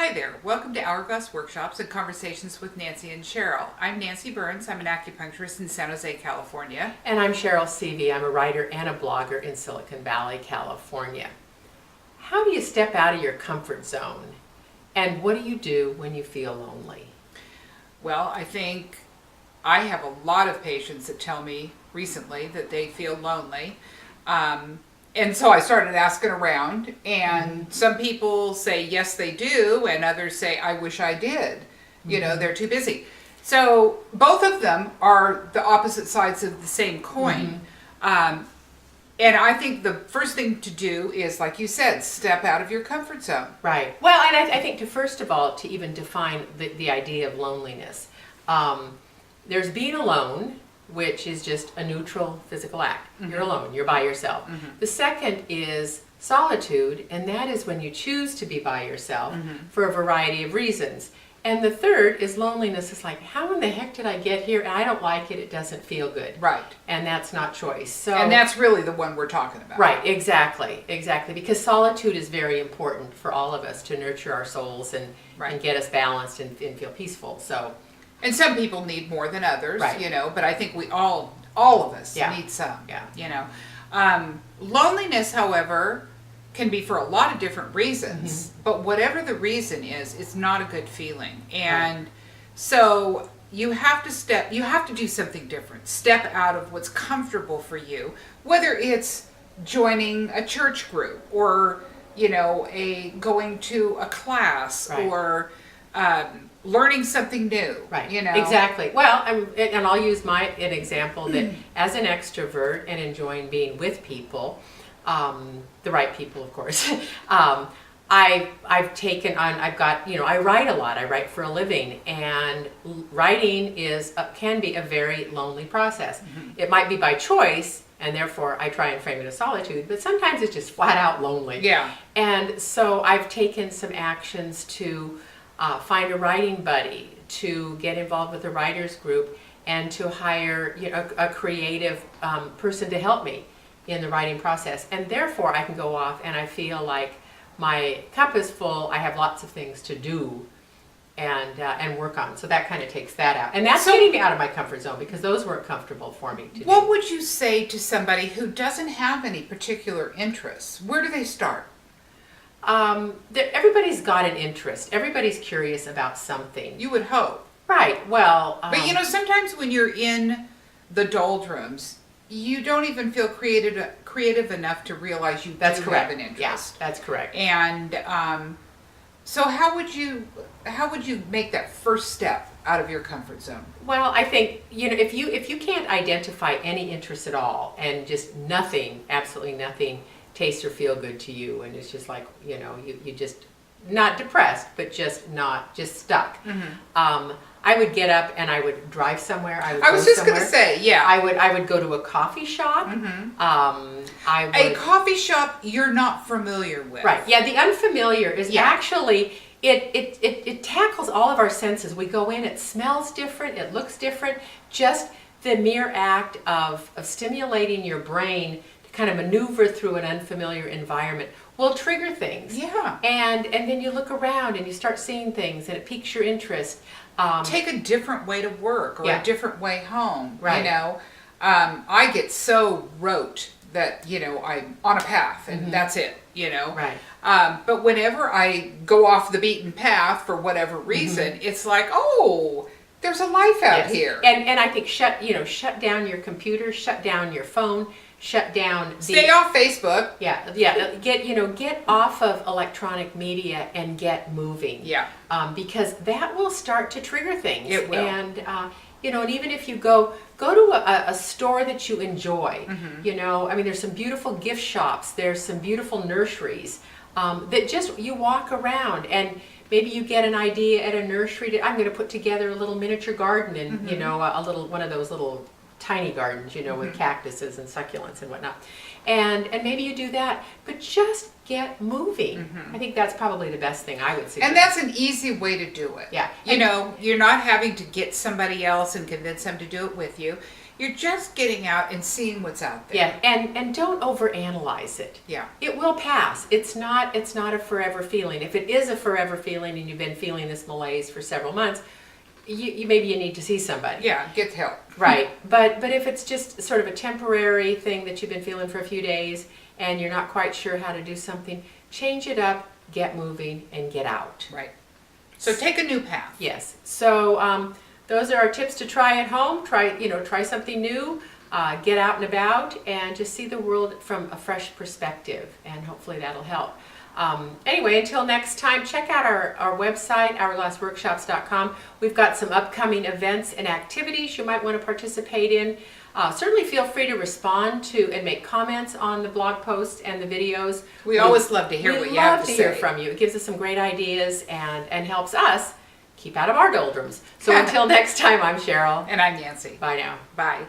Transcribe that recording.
Hi there. Welcome to Hourglass Workshops and Conversations with Nancy and Cheryl. I'm Nancy Burns. I'm an acupuncturist in San Jose, California. And I'm Cheryl Seavey. I'm a writer and a blogger in Silicon Valley, California. How do you step out of your comfort zone? And what do you do when you feel lonely? Well, I think I have a lot of patients that tell me recently that they feel lonely. And so I started asking around, and some people say, yes, they do, and others say, I wish I did. You know, they're too busy. So both of them are the opposite sides of the same coin. And I think the first thing to do is, like you said, step out of your comfort zone. Right. Well, and I think first of all, to even define the idea of loneliness, there's being alone, which is just a neutral physical act. You're alone, you're by yourself. The second is solitude, and that is when you choose to be by yourself for a variety of reasons. And the third is loneliness. It's like, how in the heck did I get here? I don't like it, it doesn't feel good. Right. And that's not choice. And that's really the one we're talking about. Right, exactly, because solitude is very important for all of us to nurture our souls and get us balanced and feel peaceful. And some people need more than others, Right. you know, but I think we all of us need some, you know. Loneliness, however, can be for a lot of different reasons, but whatever the reason is, it's not a good feeling. And so you have to do something different. Step out of what's comfortable for you, whether it's joining a church group or, you know, going to a class or learning something new, you know. Exactly. Well, and I'll use an example that as an extrovert and enjoying being with people, the right people, of course. I've taken on. I write a lot. I write for a living, and writing can be a very lonely process. It might be by choice, and therefore I try and frame it as solitude. But sometimes it's just flat out lonely. Yeah. And so I've taken some actions to find a writing buddy, to get involved with a writers group, and to hire a creative person to help me in the writing process. And therefore I can go off and I feel like my cup is full. I have lots of things to do and work on. So that kind of takes that out. And that's getting me out of my comfort zone, because those weren't comfortable for me to do. What would you say to somebody who doesn't have any particular interests? Where do they start? Everybody's got an interest. Everybody's curious about something. You would hope. Right. Well, but you know, sometimes when you're in the doldrums, you don't even feel creative enough to realize you do have an interest. Yes, that's correct. And so how would you make that first step out of your comfort zone? Well, I think, if you can't identify any interest at all, and just nothing, absolutely nothing, taste or feel good to you, and it's just like, you just not depressed, but just stuck. I would get up and I would drive somewhere. I was just going to say, yeah. I would go to a coffee shop. A coffee shop you're not familiar with. Right. Yeah. The unfamiliar is actually it tackles all of our senses. We go in. It smells different. It looks different. Just the mere act of stimulating your brain to kind of maneuver through an unfamiliar environment will trigger things. Yeah. And then you look around and you start seeing things, and it piques your interest. Take a different way to work or a different way home. Right. You know, I get so rote that, I'm on a path and that's it, Right. But whenever I go off the beaten path for whatever reason, it's like, oh, there's a life out here. And I think shut down your computer, shut down your phone, shut down. Stay off Facebook. Yeah. Get off of electronic media and get moving. Yeah. Because that will start to trigger things. It will. And and even if you go to a store that you enjoy, there's some beautiful gift shops. There's some beautiful nurseries that just you walk around, and maybe you get an idea at a nursery. I'm going to put together a little miniature garden, and a little one of those little tiny gardens, with cactuses and succulents and whatnot. And maybe you do that, but just get moving. I think that's probably the best thing I would suggest. And that's an easy way to do it. Yeah. You're not having to get somebody else and convince them to do it with you. You're just getting out and seeing what's out there. Yeah, and don't overanalyze it. Yeah. It will pass. It's not a forever feeling. If it is a forever feeling and you've been feeling this malaise for several months, you maybe you need to see somebody. Yeah, get help. Right. But if it's just sort of a temporary thing that you've been feeling for a few days and you're not quite sure how to do something, change it up, get moving, and get out. Right. So take a new path. Yes. So those are our tips to try at home. Try something new. Get out and about and just see the world from a fresh perspective, and hopefully that'll help. Anyway, until next time, check out our website, hourglassworkshops.com. We've got some upcoming events and activities you might want to participate in. Certainly feel free to respond to and make comments on the blog posts and the videos. We always love to hear what you have to say. We love to hear from you. It gives us some great ideas and helps us keep out of our doldrums. So until next time, I'm Cheryl. And I'm Nancy. Bye now. Bye.